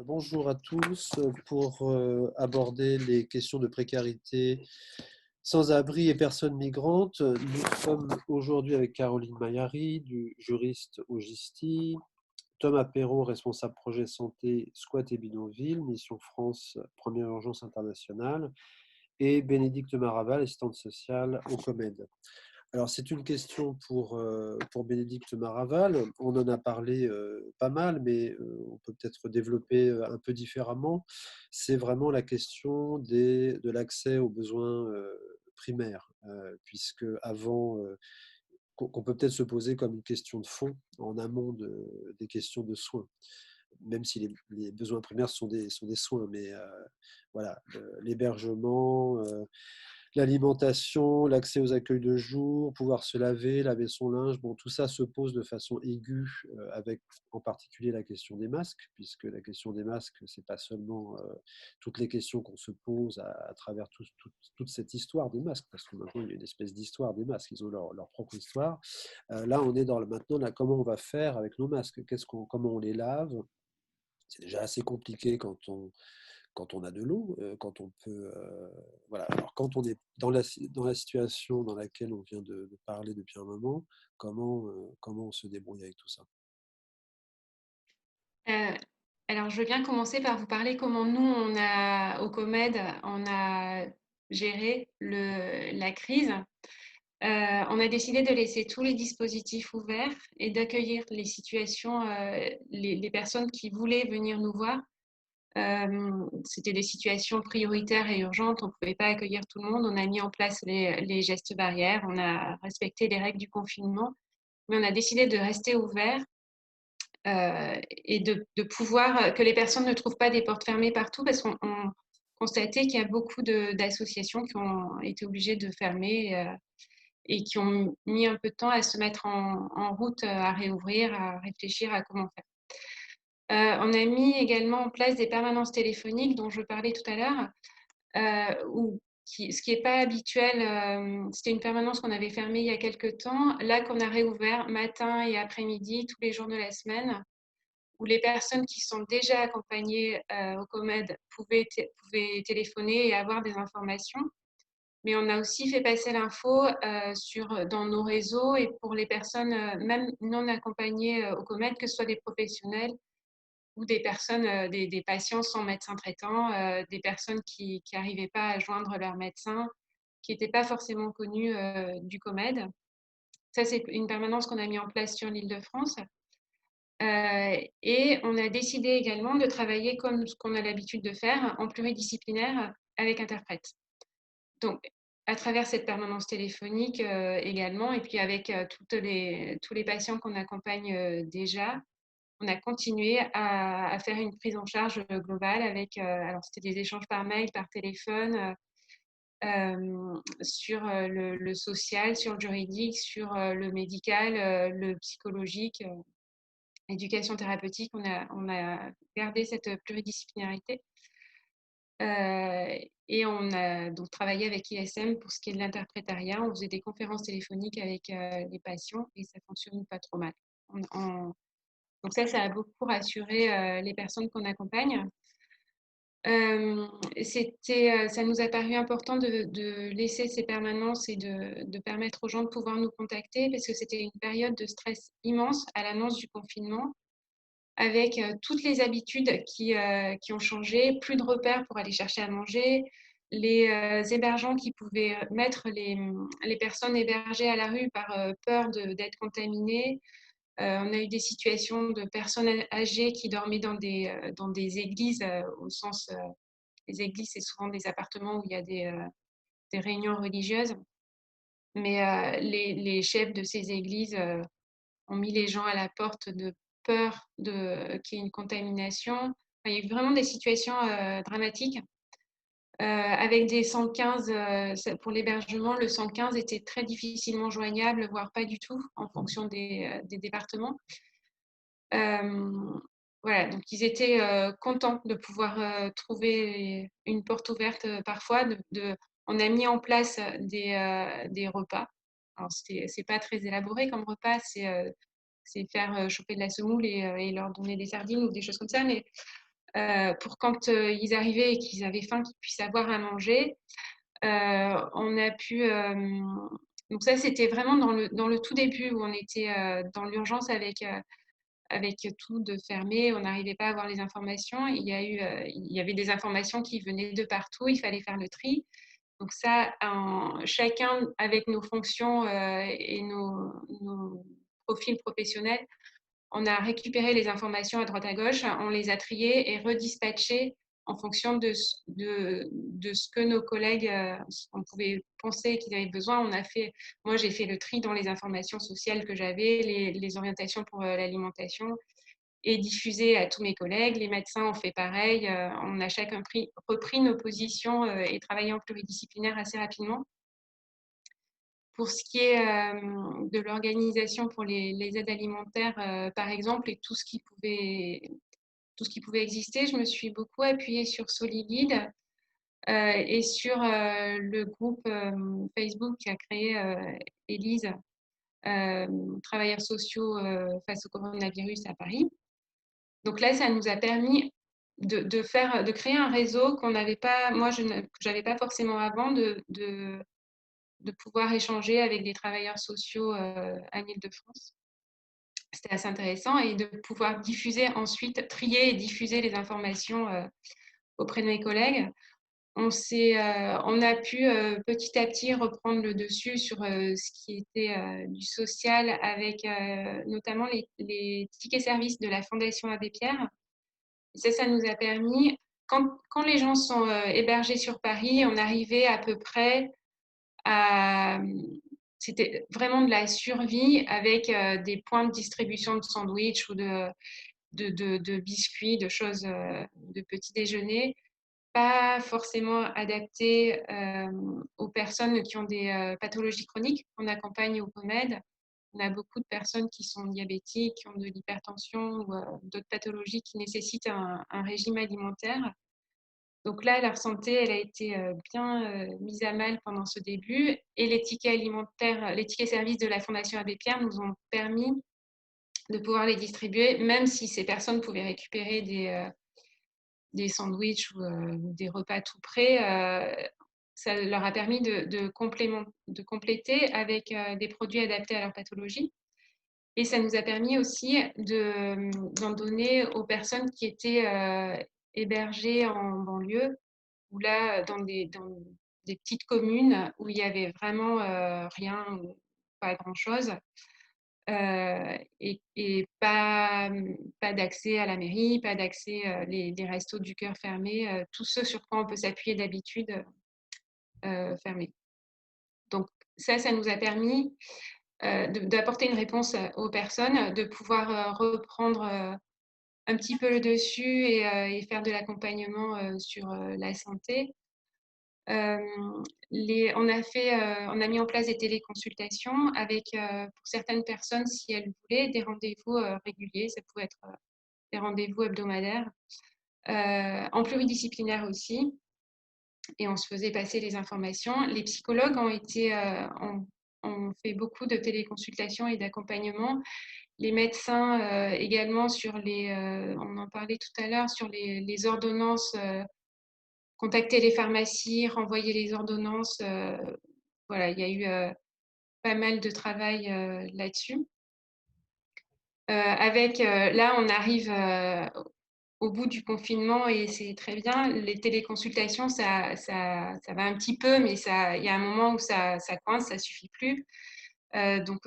Bonjour à tous. Pour aborder les questions de précarité, sans-abri et personnes migrantes, nous sommes aujourd'hui avec Caroline Mayari, du juriste au GISTI, Thomas Perrault, responsable projet santé, squat et bidonville, Mission France, première urgence internationale, et Bénédicte Maraval, assistante sociale au COMED. Alors, c'est une question pour Bénédicte Maraval. On en a parlé pas mal, mais on peut peut-être développer un peu différemment. C'est vraiment la question de l'accès aux besoins primaires, puisque avant, qu'on peut peut-être se poser comme une question de fond en amont des questions de soins, même si les besoins primaires sont des soins, mais voilà, l'hébergement, l'alimentation, l'accès aux accueils de jour, pouvoir se laver, laver son linge, bon, tout ça se pose de façon aiguë avec en particulier la question des masques, puisque la question des masques, c'est pas seulement toutes les questions qu'on se pose à travers toute cette histoire des masques, parce que maintenant il y a une espèce d'histoire des masques, ils ont leur propre histoire. Là, on est dans maintenant, là, comment on va faire avec nos masques, comment on les lave. C'est déjà assez compliqué quand on a de l'eau, quand on peut. Voilà. Alors, quand on est dans la situation dans laquelle on vient de parler depuis un moment, comment on se débrouille avec tout ça? Heu, alors je veux bien commencer par vous parler comment nous au COMED, on a géré la crise. On a décidé de laisser tous les dispositifs ouverts et d'accueillir les situations, les personnes qui voulaient venir nous voir. C'était des situations prioritaires et urgentes, on ne pouvait pas accueillir tout le monde. On a mis en place les gestes barrières, on a respecté les règles du confinement, mais on a décidé de rester ouverts et de pouvoir que les personnes ne trouvent pas des portes fermées partout parce qu'on constatait qu'il y a beaucoup d'associations qui ont été obligées de fermer et qui ont mis un peu de temps à se mettre en route, à réouvrir, à réfléchir à comment faire. On a mis également en place des permanences téléphoniques dont je parlais tout à l'heure, ce qui n'est pas habituel. C'était une permanence qu'on avait fermée il y a quelques temps, là qu'on a réouvert matin et après-midi tous les jours de la semaine où les personnes qui sont déjà accompagnées au COMED pouvaient téléphoner et avoir des informations. Mais on a aussi fait passer l'info dans nos réseaux et pour les personnes même non accompagnées au COMED, que ce soit des professionnels ou des personnes, des patients sans médecin traitant, des personnes qui n'arrivaient pas à joindre leur médecin, qui n'étaient pas forcément connues du COMED. Ça, c'est une permanence qu'on a mis en place sur l'Île-de-France. Et on a décidé également de travailler comme ce qu'on a l'habitude de faire, en pluridisciplinaire avec interprète. Donc, à travers cette permanence téléphonique également, et puis avec tous les patients qu'on accompagne déjà, on a continué à faire une prise en charge globale avec, alors c'était des échanges par mail, par téléphone, sur le social, sur le juridique, sur le médical, le psychologique. Éducation thérapeutique, on a gardé cette pluridisciplinarité et on a donc travaillé avec ISM pour ce qui est de l'interprétariat. On faisait des conférences téléphoniques avec les patients et ça fonctionne pas trop mal. Donc ça a beaucoup rassuré les personnes qu'on accompagne. Ça nous a paru important de laisser ces permanences et de permettre aux gens de pouvoir nous contacter parce que c'était une période de stress immense à l'annonce du confinement avec toutes les habitudes qui ont changé, plus de repères pour aller chercher à manger, les hébergeants qui pouvaient mettre les personnes hébergées à la rue par peur d'être contaminées. On a eu des situations de personnes âgées qui dormaient dans des églises, au sens, les églises, c'est souvent des appartements où il y a des réunions religieuses, mais les chefs de ces églises ont mis les gens à la porte de peur qu'il y ait une contamination. Enfin, il y a eu vraiment des situations dramatiques. Avec des 115, pour l'hébergement, le 115 était très difficilement joignable, voire pas du tout, en fonction des départements. Voilà, donc ils étaient contents de pouvoir trouver une porte ouverte parfois. On a mis en place des repas. Alors, c'est pas très élaboré comme repas, c'est faire chauffer de la semoule et leur donner des sardines ou des choses comme ça. Mais pour quand ils arrivaient et qu'ils avaient faim, qu'ils puissent avoir à manger. On a pu... donc ça, c'était vraiment dans le tout début où on était dans l'urgence avec tout de fermé, on n'arrivait pas à avoir les informations. Il y avait des informations qui venaient de partout, il fallait faire le tri. Donc ça, chacun avec nos fonctions et nos profils professionnels, on a récupéré les informations à droite à gauche, on les a triées et redispatchées en fonction de ce que nos collègues on pouvait penser qu'ils avaient besoin. Moi, j'ai fait le tri dans les informations sociales que j'avais, les orientations pour l'alimentation, et diffusé à tous mes collègues. Les médecins ont fait pareil. On a chacun repris nos positions et travaillé en pluridisciplinaire assez rapidement. Pour ce qui est de l'organisation pour les aides alimentaires, par exemple, et tout ce qui pouvait exister, je me suis beaucoup appuyée sur Solivide et sur le groupe Facebook qu'a créé Élise, travailleurs sociaux face au coronavirus à Paris. Donc là, ça nous a permis de créer un réseau qu'on n'avait pas, moi, que j'avais pas forcément avant, de pouvoir échanger avec des travailleurs sociaux à l'Île-de-France. C'était assez intéressant, et de pouvoir diffuser ensuite, trier et diffuser les informations auprès de mes collègues. On a pu petit à petit reprendre le dessus sur ce qui était du social, avec notamment les tickets services de la Fondation Abbé Pierre. Et ça nous a permis, quand les gens sont hébergés sur Paris, on arrivait à peu près à... C'était vraiment de la survie, avec des points de distribution de sandwich ou de biscuits, de choses, de petit déjeuner, pas forcément adaptés aux personnes qui ont des pathologies chroniques. On accompagne au POMED. On a beaucoup de personnes qui sont diabétiques, qui ont de l'hypertension ou d'autres pathologies qui nécessitent un régime alimentaire. Donc là, leur santé, elle a été bien mise à mal pendant ce début. Et les tickets alimentaires, les tickets services de la Fondation Abbé Pierre nous ont permis de pouvoir les distribuer, même si ces personnes pouvaient récupérer des sandwichs ou des repas tout prêts. Ça leur a permis de compléter avec des produits adaptés à leur pathologie. Et ça nous a permis aussi d'en donner aux personnes qui étaient hébergées en banlieue, ou là, dans des petites communes où il y avait vraiment rien, ou pas grand-chose, et pas d'accès à la mairie, pas d'accès, les restos du cœur fermés, tout ce sur quoi on peut s'appuyer d'habitude, fermés. Donc ça nous a permis d'apporter une réponse aux personnes, de pouvoir reprendre un petit peu le dessus et faire de l'accompagnement sur la santé. On a mis en place des téléconsultations avec, pour certaines personnes, si elles voulaient, des rendez-vous réguliers. Ça pouvait être des rendez-vous hebdomadaires, en pluridisciplinaire aussi. Et on se faisait passer les informations. Les psychologues ont fait beaucoup de téléconsultations et d'accompagnement. Les médecins également, on en parlait tout à l'heure, sur les ordonnances, contacter les pharmacies, renvoyer les ordonnances. Voilà, il y a eu pas mal de travail là-dessus. Là, on arrive au bout du confinement, et c'est très bien. Les téléconsultations, ça va un petit peu, mais il y a un moment où ça coince, ça suffit plus. Donc,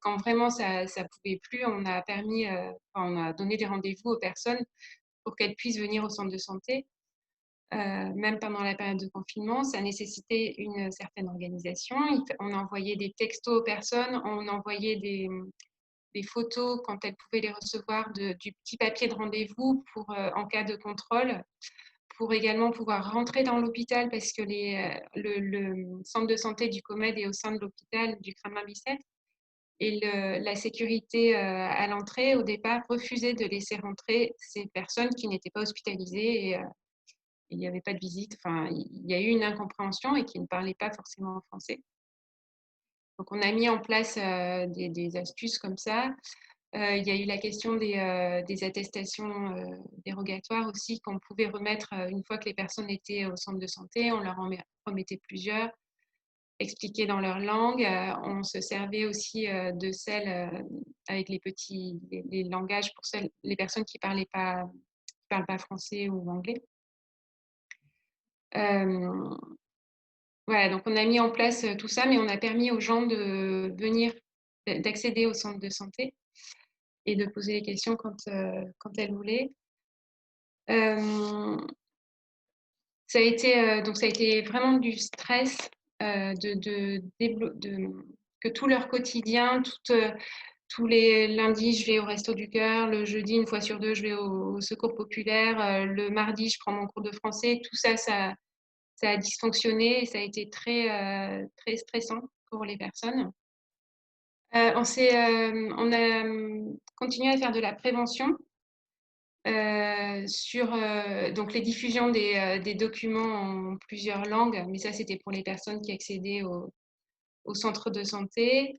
quand vraiment ça pouvait plus, on a donné des rendez-vous aux personnes pour qu'elles puissent venir au centre de santé. Même pendant la période de confinement, ça nécessitait une certaine organisation. On envoyait des textos aux personnes, on envoyait des photos quand elles pouvaient les recevoir du petit papier de rendez-vous en cas de contrôle, pour également pouvoir rentrer dans l'hôpital, parce que le centre de santé du COMED est au sein de l'hôpital du Kremlin-Bicêtre. Et la sécurité à l'entrée, au départ, refusait de laisser rentrer ces personnes qui n'étaient pas hospitalisées. Et il n'y avait pas de visite. Enfin, il y a eu une incompréhension, et qui ne parlaient pas forcément français. Donc, on a mis en place des astuces comme ça. Il y a eu la question des attestations dérogatoires aussi qu'on pouvait remettre une fois que les personnes étaient au centre de santé. On leur en remettait plusieurs, expliquées dans leur langue. On se servait aussi de celles avec les langages pour les personnes qui ne parlent pas français ou anglais. Voilà, donc on a mis en place tout ça, mais on a permis aux gens d'accéder au centre de santé et de poser les questions quand elles voulaient. Ça a été vraiment du stress que tout leur quotidien, tous les lundis, je vais au Resto du Cœur, le jeudi, une fois sur deux, je vais au Secours populaire, le mardi, je prends mon cours de français. Tout ça, ça a dysfonctionné et ça a été très stressant pour les personnes. On a continué à faire de la prévention sur donc les diffusions des documents en plusieurs langues, mais ça c'était pour les personnes qui accédaient au centre de santé.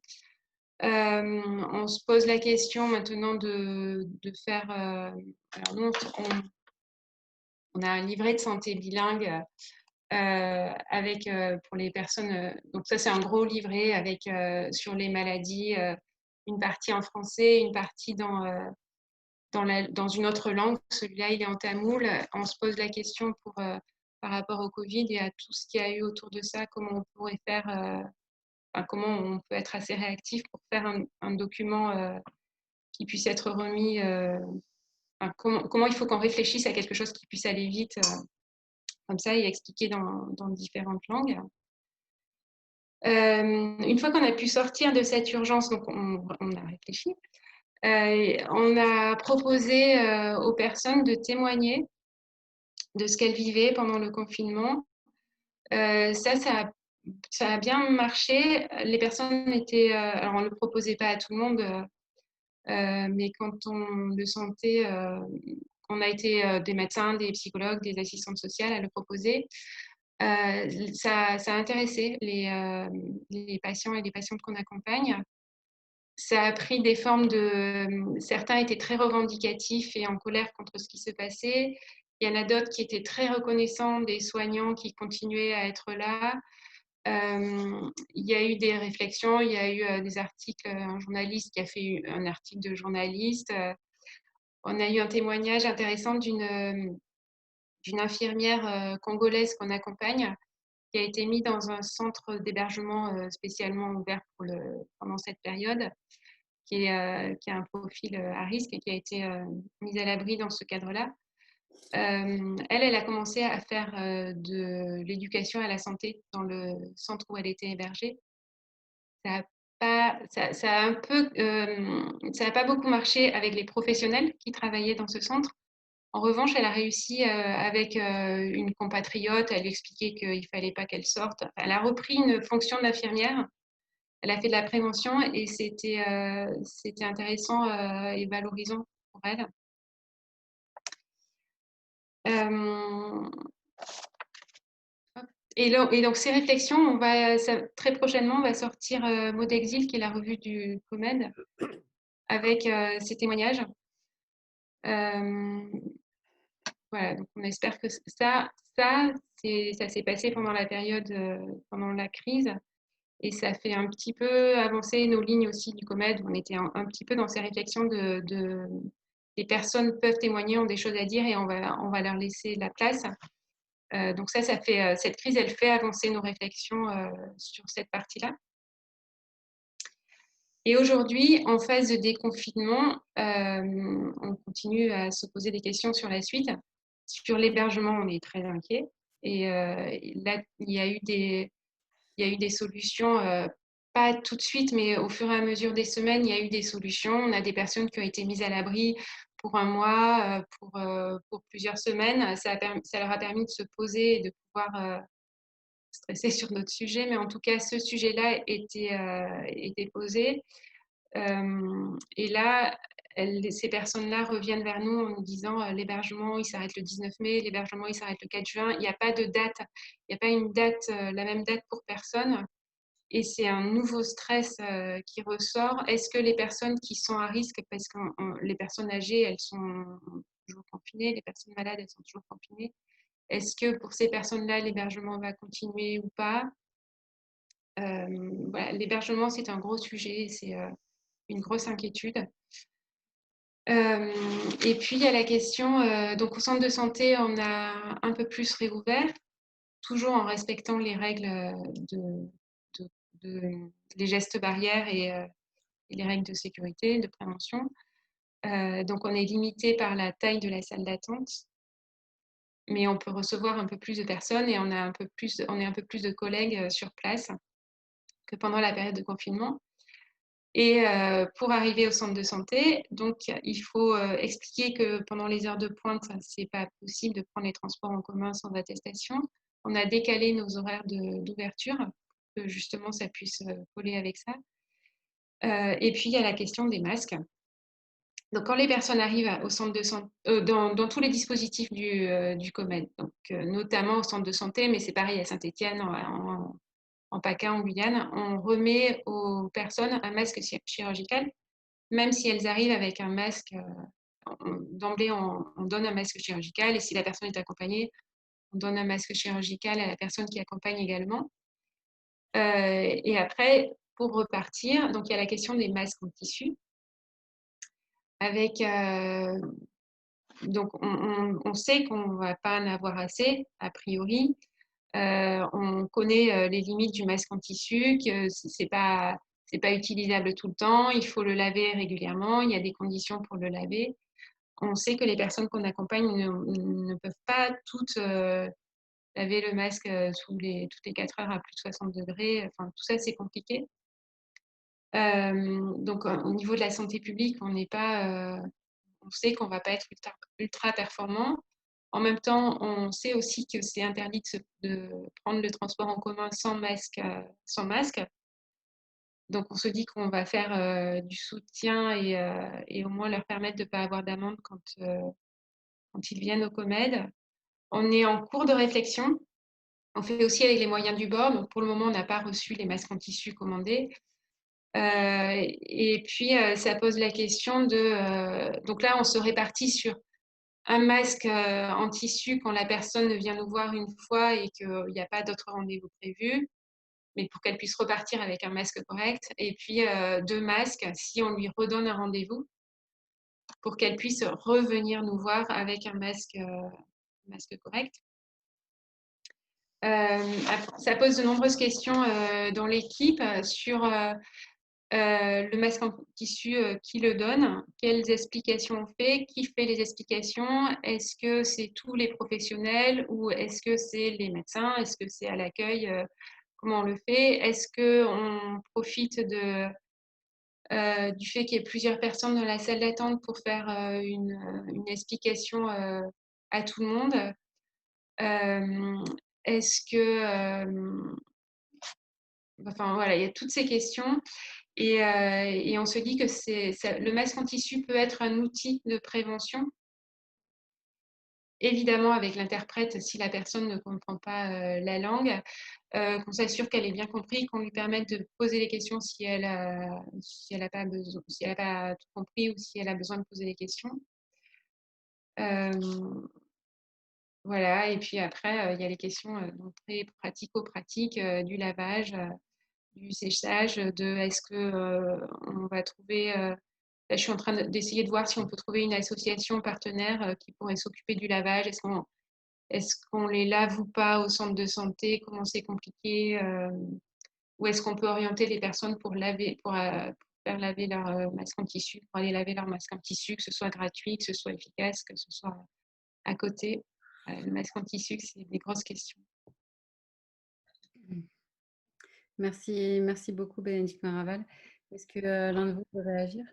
On se pose la question maintenant de faire. Alors nous, on a un livret de santé bilingue avec pour les personnes. Donc ça c'est un gros livret avec sur les maladies, une partie en français, une partie dans une autre langue. Celui-là, il est en tamoul. On se pose la question par rapport au Covid et à tout ce qu'il y a eu autour de ça, comment on pourrait faire, comment on peut être assez réactif pour faire un document qui puisse être remis. Comment il faut qu'on réfléchisse à quelque chose qui puisse aller vite, comme ça, et expliquer dans différentes langues. Une fois qu'on a pu sortir de cette urgence, donc on a réfléchi. On a proposé aux personnes de témoigner de ce qu'elles vivaient pendant le confinement. Ça a bien marché. Les personnes étaient... alors, on ne le proposait pas à tout le monde, mais quand on le sentait, on a été des médecins, des psychologues, des assistantes sociales à le proposer. Ça a intéressé les patients et les patientes qu'on accompagne. Ça a pris des formes certains étaient très revendicatifs et en colère contre ce qui se passait. Il y en a d'autres qui étaient très reconnaissants des soignants qui continuaient à être là. Il y a eu des réflexions, il y a eu des articles, un journaliste qui a fait un article de journaliste. On a eu un témoignage intéressant d'une infirmière congolaise qu'on accompagne, qui a été mise dans un centre d'hébergement spécialement ouvert pendant cette période, qui a un profil à risque et qui a été mise à l'abri dans ce cadre-là. Elle a commencé à faire de l'éducation à la santé dans le centre où elle était hébergée. Ça a pas beaucoup marché avec les professionnels qui travaillaient dans ce centre. En revanche, elle a réussi avec une compatriote, elle lui expliquait qu'il ne fallait pas qu'elle sorte. Elle a repris une fonction d'infirmière. Elle a fait de la prévention et c'était intéressant et valorisant pour elle. Et donc ces réflexions, très prochainement, on va sortir Mot d'exil, qui est la revue du COMED, avec ces témoignages. Voilà, donc on espère que ça s'est passé pendant la période, pendant la crise, et ça fait un petit peu avancer nos lignes aussi du COMED. On était un petit peu dans ces réflexions les personnes peuvent témoigner, ont des choses à dire et on va leur laisser la place. Donc ça fait, cette crise, elle fait avancer nos réflexions sur cette partie-là. Et aujourd'hui, en phase de déconfinement, on continue à se poser des questions sur la suite. Sur l'hébergement, on est très inquiet. Et là, il y a eu des solutions, pas tout de suite, mais au fur et à mesure des semaines, il y a eu des solutions. On a des personnes qui ont été mises à l'abri pour un mois, pour plusieurs semaines. Ça leur a permis de se poser et de pouvoir stresser sur notre sujet. Mais en tout cas, ce sujet-là était posé. Et là, ces personnes-là reviennent vers nous en nous disant l'hébergement, il s'arrête le 19 mai, l'hébergement, il s'arrête le 4 juin. Il n'y a pas de date, il n'y a pas une date, la même date pour personne. et c'est un nouveau stress qui ressort. Est-ce que les personnes qui sont à risque, parce que les personnes âgées, elles sont toujours confinées, les personnes malades, elles sont toujours confinées, est-ce que pour ces personnes-là, l'hébergement va continuer ou pas? Voilà, l'hébergement, c'est un gros sujet, c'est une grosse inquiétude. Et puis, il y a la question, donc au centre de santé, on a un peu plus réouvert, toujours en respectant les règles de, les gestes barrières et les règles de sécurité, de prévention. Donc, on est limité par la taille de la salle d'attente, mais on peut recevoir un peu plus de personnes et on est un peu plus de collègues sur place que pendant la période de confinement. Et pour arriver au centre de santé, donc il faut expliquer que pendant les heures de pointe, c'est pas possible de prendre les transports en commun sans attestation. On a décalé nos horaires d'ouverture pour que justement ça puisse coller avec ça. Et puis il y a la question des masques. Donc quand les personnes arrivent au centre de santé, dans tous les dispositifs du COMED, donc notamment au centre de santé, mais c'est pareil à Saint-Étienne, en PACA, en Guyane, on remet aux personnes un masque chirurgical, même si elles arrivent avec un masque. D'emblée, on donne un masque chirurgical, et si la personne est accompagnée, on donne un masque chirurgical à la personne qui accompagne également. Et après, pour repartir, donc il y a la question des masques en tissu. Avec, donc on sait qu'on ne va pas en avoir assez, a priori. On connaît les limites du masque en tissu, que c'est pas utilisable tout le temps, il faut le laver régulièrement, il y a des conditions pour le laver. On sait que les personnes qu'on accompagne ne peuvent pas toutes laver le masque toutes les 4 heures à plus de 60 degrés. Enfin, tout ça, c'est compliqué. Donc, au niveau de la santé publique, on sait qu'on ne va pas être ultra performant. En même temps, on sait aussi que c'est interdit de prendre le transport en commun sans masque. Donc, on se dit qu'on va faire du soutien et au moins leur permettre de ne pas avoir d'amende quand ils viennent au COMED. On est en cours de réflexion. On fait aussi avec les moyens du bord. Donc, pour le moment, on n'a pas reçu les masques en tissu commandés. Et puis, ça pose la question de... donc là, on se répartit sur un masque en tissu quand la personne vient nous voir une fois et qu'il n'y a pas d'autres rendez-vous prévus, mais pour qu'elle puisse repartir avec un masque correct. Et puis, 2 masques si on lui redonne un rendez-vous pour qu'elle puisse revenir nous voir avec un masque correct. Ça pose de nombreuses questions dans l'équipe sur le masque en tissu, qui le donne, quelles explications on fait, qui fait les explications, est-ce que c'est tous les professionnels ou est-ce que c'est les médecins, est-ce que c'est à l'accueil, comment on le fait, est-ce qu'on profite du fait qu'il y ait plusieurs personnes dans la salle d'attente pour faire une explication à tout le monde. Est-ce que... enfin voilà, il y a toutes ces questions et on se dit que le masque en tissu peut être un outil de prévention, évidemment avec l'interprète si la personne ne comprend pas la langue, qu'on s'assure qu'elle ait bien compris, qu'on lui permette de poser les questions si elle n'a pas tout compris ou si elle a besoin de poser des questions. Voilà, et puis après, il y a les questions très pratico-pratiques du lavage, du séchage, est-ce qu'on va trouver... là, je suis en train d'essayer de voir si on peut trouver une association partenaire qui pourrait s'occuper du lavage. Est-ce qu'on les lave ou pas au centre de santé? Comment c'est compliqué? Ou est-ce qu'on peut orienter les personnes pour faire laver leur masque en tissu, pour aller laver leur masque en tissu, que ce soit gratuit, que ce soit efficace, que ce soit à côté? Le masque en tissu, c'est des grosses questions. Merci beaucoup Bénédicte Maraval. Est-ce que l'un de vous peut réagir?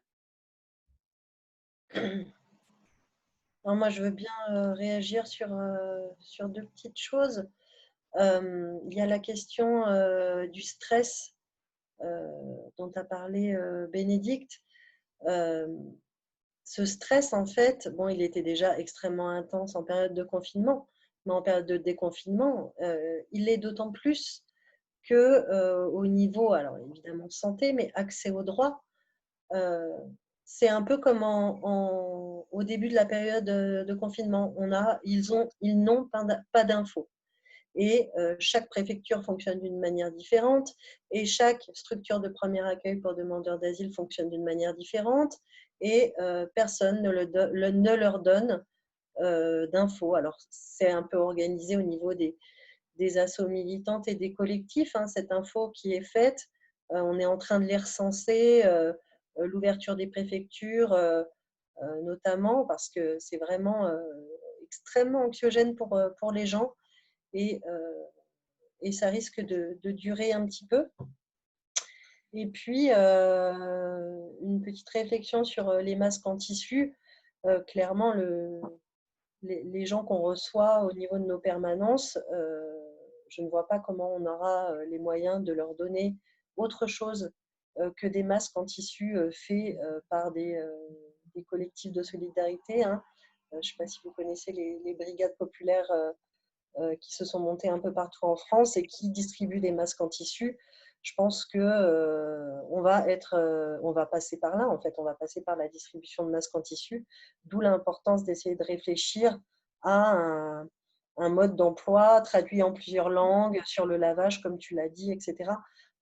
Alors moi, je veux bien réagir sur 2 petites choses. Il y a la question du stress dont a parlé Bénédicte. Ce stress, en fait, bon, il était déjà extrêmement intense en période de confinement, mais en période de déconfinement, il l'est d'autant plus qu'au niveau, alors évidemment santé, mais accès aux droits. C'est un peu comme au début de la période de confinement. Ils n'ont pas d'infos. Et chaque préfecture fonctionne d'une manière différente et chaque structure de premier accueil pour demandeurs d'asile fonctionne d'une manière différente et personne ne leur donne d'infos. Alors, c'est un peu organisé au niveau des assos militantes et des collectifs, hein, cette info qui est faite. On est en train de les recenser, l'ouverture des préfectures, notamment parce que c'est vraiment extrêmement anxiogène pour les gens et ça risque de durer un petit peu. Et puis, une petite réflexion sur les masques en tissu. Clairement, les gens qu'on reçoit au niveau de nos permanences, je ne vois pas comment on aura les moyens de leur donner autre chose que des masques en tissu faits par des collectifs de solidarité, hein. Je ne sais pas si vous connaissez les brigades populaires qui se sont montées un peu partout en France et qui distribuent des masques en tissu. Je pense que on va passer par là, en fait, on va passer par la distribution de masques en tissu, d'où l'importance d'essayer de réfléchir à un mode d'emploi traduit en plusieurs langues, sur le lavage, comme tu l'as dit, etc.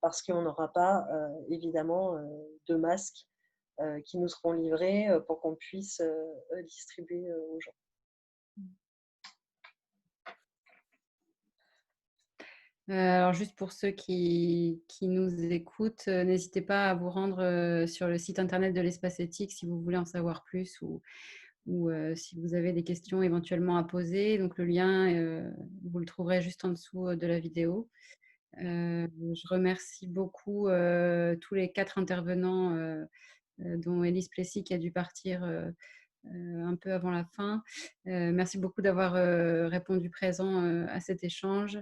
Parce qu'on n'aura pas, évidemment, de masques qui nous seront livrés pour qu'on puisse distribuer aux gens. Alors, juste pour ceux qui nous écoutent, n'hésitez pas à vous rendre sur le site internet de l'Espace Éthique si vous voulez en savoir plus ou si vous avez des questions éventuellement à poser. Donc, le lien, vous le trouverez juste en dessous de la vidéo. Je remercie beaucoup tous les 4 intervenants, dont Élise Plessis qui a dû partir un peu avant la fin. Merci beaucoup d'avoir répondu présent à cet échange.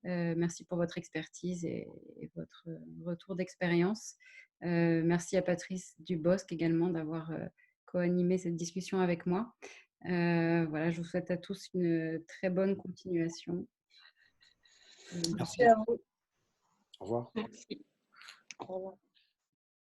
Merci pour votre expertise et votre retour d'expérience. Merci à Patrice Dubosc également d'avoir co-animé cette discussion avec moi. Voilà, je vous souhaite à tous une très bonne continuation. Merci à vous. Au revoir. Merci. Au revoir.